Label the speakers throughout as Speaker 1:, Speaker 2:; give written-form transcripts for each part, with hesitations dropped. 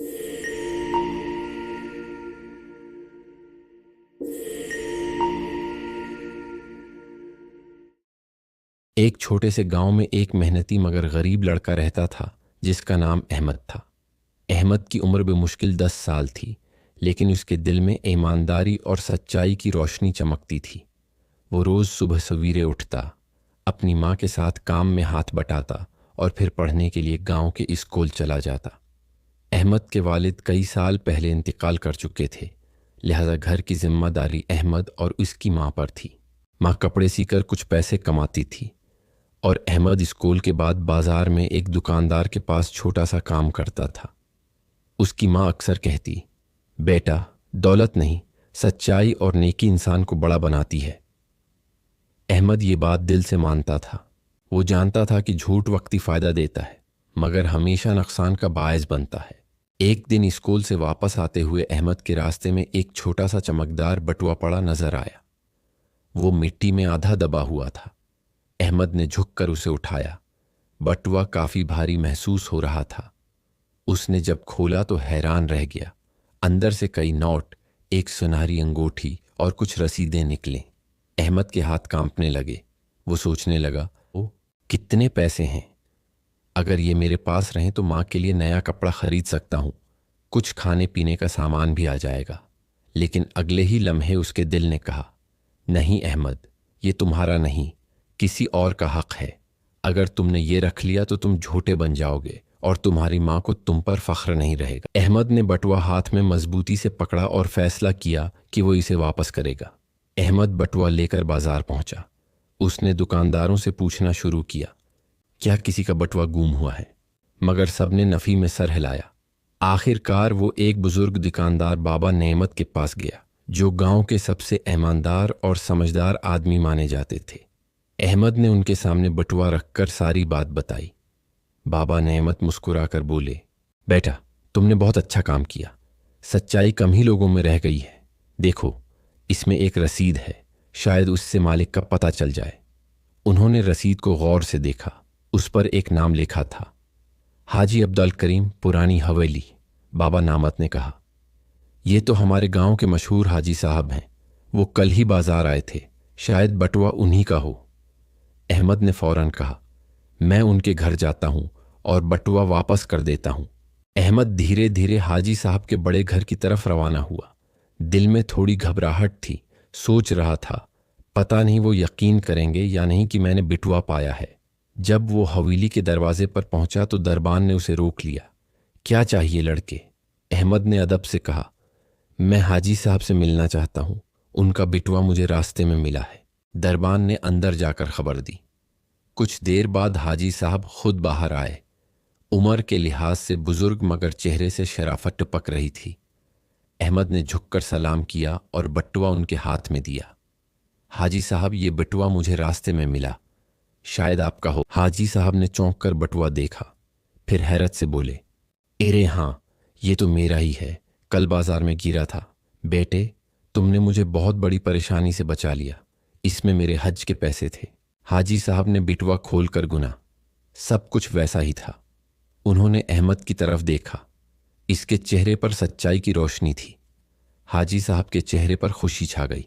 Speaker 1: एक छोटे से गांव में एक मेहनती मगर गरीब लड़का रहता था जिसका नाम अहमद था। अहमद की उम्र बेमुश्किल 10 साल थी, लेकिन उसके दिल में ईमानदारी और सच्चाई की रोशनी चमकती थी। वो रोज़ सुबह सवेरे उठता, अपनी माँ के साथ काम में हाथ बटाता और फिर पढ़ने के लिए गांव के स्कूल चला जाता। अहमद के वालिद कई साल पहले इंतकाल कर चुके थे, लिहाजा घर की जिम्मेदारी अहमद और उसकी माँ पर थी। माँ कपड़े सीकर कुछ पैसे कमाती थी और अहमद स्कूल के बाद बाजार में एक दुकानदार के पास छोटा सा काम करता था। उसकी माँ अक्सर कहती, बेटा, दौलत नहीं, सच्चाई और नेकी इंसान को बड़ा बनाती है। अहमद ये बात दिल से मानता था। वो जानता था कि झूठ वक्ती फ़ायदा देता है, मगर हमेशा नुकसान का बायस बनता है। एक दिन स्कूल से वापस आते हुए अहमद के रास्ते में एक छोटा सा चमकदार बटुआ पड़ा नजर आया। वो मिट्टी में आधा दबा हुआ था। अहमद ने झुककर उसे उठाया। बटुआ काफ़ी भारी महसूस हो रहा था। उसने जब खोला तो हैरान रह गया। अंदर से कई नोट, एक सुनहरी अंगूठी और कुछ रसीदें निकले। अहमद के हाथ कांपने लगे। वो सोचने लगा, ओ, कितने पैसे हैं। अगर ये मेरे पास रहें तो माँ के लिए नया कपड़ा खरीद सकता हूँ, कुछ खाने पीने का सामान भी आ जाएगा। लेकिन अगले ही लम्हे उसके दिल ने कहा, नहीं अहमद, ये तुम्हारा नहीं, किसी और का हक है। अगर तुमने ये रख लिया तो तुम झूठे बन जाओगे और तुम्हारी माँ को तुम पर फख्र नहीं रहेगा। अहमद ने बटुआ हाथ में मजबूती से पकड़ा और फैसला किया कि वो इसे वापस करेगा। अहमद बटुआ लेकर बाजार पहुंचा। उसने दुकानदारों से पूछना शुरू किया, क्या किसी का बटुआ गुम हुआ है? मगर सबने नफ़ी में सर हिलाया। आखिरकार वो एक बुजुर्ग दुकानदार बाबा नेमत के पास गया, जो गांव के सबसे ईमानदार और समझदार आदमी माने जाते थे। अहमद ने उनके सामने बटुआ रखकर सारी बात बताई। बाबा नेमत मुस्कुराकर बोले, बेटा, तुमने बहुत अच्छा काम किया। सच्चाई कम ही लोगों में रह गई है। देखो, इसमें एक रसीद है, शायद उससे मालिक का पता चल जाए। उन्होंने रसीद को गौर से देखा। उस पर एक नाम लिखा था, हाजी अब्दुल करीम, पुरानी हवेली। बाबा नेमत ने कहा, ये तो हमारे गांव के मशहूर हाजी साहब हैं। वो कल ही बाजार आए थे, शायद बटुआ उन्हीं का हो। अहमद ने फौरन कहा, मैं उनके घर जाता हूं और बटुआ वापस कर देता हूं। अहमद धीरे धीरे हाजी साहब के बड़े घर की तरफ रवाना हुआ। दिल में थोड़ी घबराहट थी। सोच रहा था, पता नहीं वो यकीन करेंगे या नहीं कि मैंने बटुआ पाया है। जब वो हवेली के दरवाजे पर पहुंचा तो दरबान ने उसे रोक लिया। क्या चाहिए लड़के? अहमद ने अदब से कहा, मैं हाजी साहब से मिलना चाहता हूं, उनका बटुआ मुझे रास्ते में मिला है। दरबान ने अंदर जाकर खबर दी। कुछ देर बाद हाजी साहब खुद बाहर आए। उम्र के लिहाज से बुजुर्ग मगर चेहरे से शराफत टपक रही थी। अहमद ने झुककर सलाम किया और बटुआ उनके हाथ में दिया। हाजी साहब, ये बटुआ मुझे रास्ते में मिला, शायद आपका हो। हाजी साहब ने चौंक कर बटुआ देखा, फिर हैरत से बोले, अरे हाँ, ये तो मेरा ही है, कल बाजार में गिरा था। बेटे, तुमने मुझे बहुत बड़ी परेशानी से बचा लिया। इसमें मेरे हज के पैसे थे। हाजी साहब ने बटुआ खोलकर गुना। सब कुछ वैसा ही था। उन्होंने अहमद की तरफ देखा। इसके चेहरे पर सच्चाई की रोशनी थी। हाजी साहब के चेहरे पर खुशी छा गई।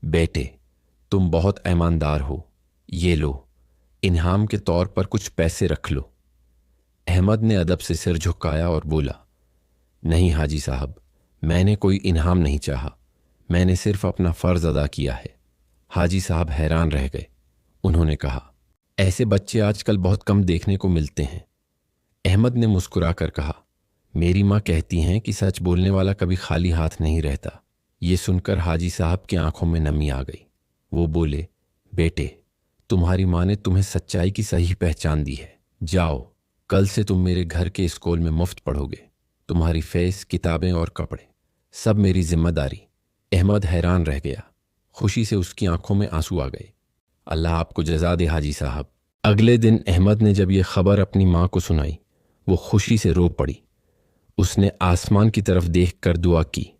Speaker 1: बेटे, तुम बहुत ईमानदार हो, ये लो, इनाम के तौर पर कुछ पैसे रख लो। अहमद ने अदब से सिर झुकाया और बोला, नहीं हाजी साहब, मैंने कोई इनाम नहीं चाहा, मैंने सिर्फ अपना फ़र्ज़ अदा किया है। हाजी साहब हैरान रह गए। उन्होंने कहा, ऐसे बच्चे आजकल बहुत कम देखने को मिलते हैं। अहमद ने मुस्कुराकर कहा, मेरी माँ कहती हैं कि सच बोलने वाला कभी खाली हाथ नहीं रहता। ये सुनकर हाजी साहब की आंखों में नमी आ गई। वो बोले, बेटे, तुम्हारी माँ ने तुम्हें सच्चाई की सही पहचान दी है। जाओ, कल से तुम मेरे घर के स्कूल में मुफ्त पढ़ोगे। तुम्हारी फीस, किताबें और कपड़े सब मेरी जिम्मेदारी। अहमद हैरान रह गया। खुशी से उसकी आंखों में आंसू आ गए। अल्लाह आपको जज़ा दे हाजी साहब। अगले दिन अहमद ने जब यह खबर अपनी माँ को सुनाई, वो खुशी से रो पड़ी। उसने आसमान की तरफ देखकर दुआ की,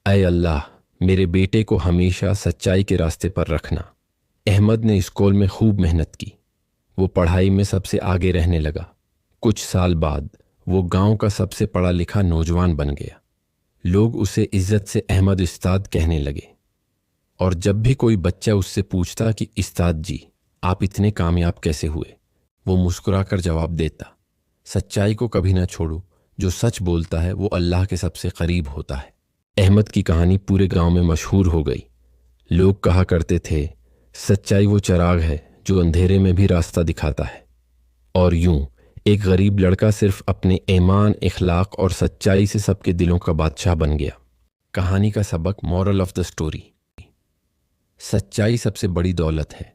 Speaker 1: ऐ अल्लाह, मेरे बेटे को हमेशा सच्चाई के रास्ते पर रखना। अहमद ने स्कूल में खूब मेहनत की। वो पढ़ाई में सबसे आगे रहने लगा। कुछ साल बाद वो गांव का सबसे पढ़ा लिखा नौजवान बन गया। लोग उसे इज्जत से अहमद उस्ताद कहने लगे, और जब भी कोई बच्चा उससे पूछता कि उस्ताद जी आप इतने कामयाब कैसे हुए, वो मुस्कुराकर जवाब देता, सच्चाई को कभी ना छोड़ो, जो सच बोलता है वो अल्लाह के सबसे करीब होता है। अहमद की कहानी पूरे गांव में मशहूर हो गई। लोग कहा करते थे, सच्चाई वो चिराग है जो अंधेरे में भी रास्ता दिखाता है। और यूं एक गरीब लड़का सिर्फ अपने ईमान, इखलाक और सच्चाई से सबके दिलों का बादशाह बन गया। कहानी का सबक, मॉरल ऑफ द स्टोरी। सच्चाई सबसे बड़ी दौलत है।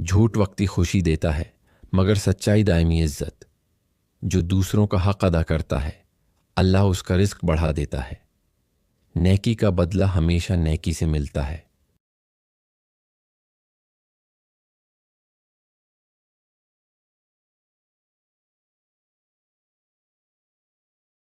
Speaker 1: झूठ वक्ती खुशी देता है, मगर सच्चाई दायमी इज्जत। जो दूसरों का हक अदा करता है, अल्लाह उसका रिस्क बढ़ा देता है। नेकी का बदला हमेशा नेकी से मिलता है।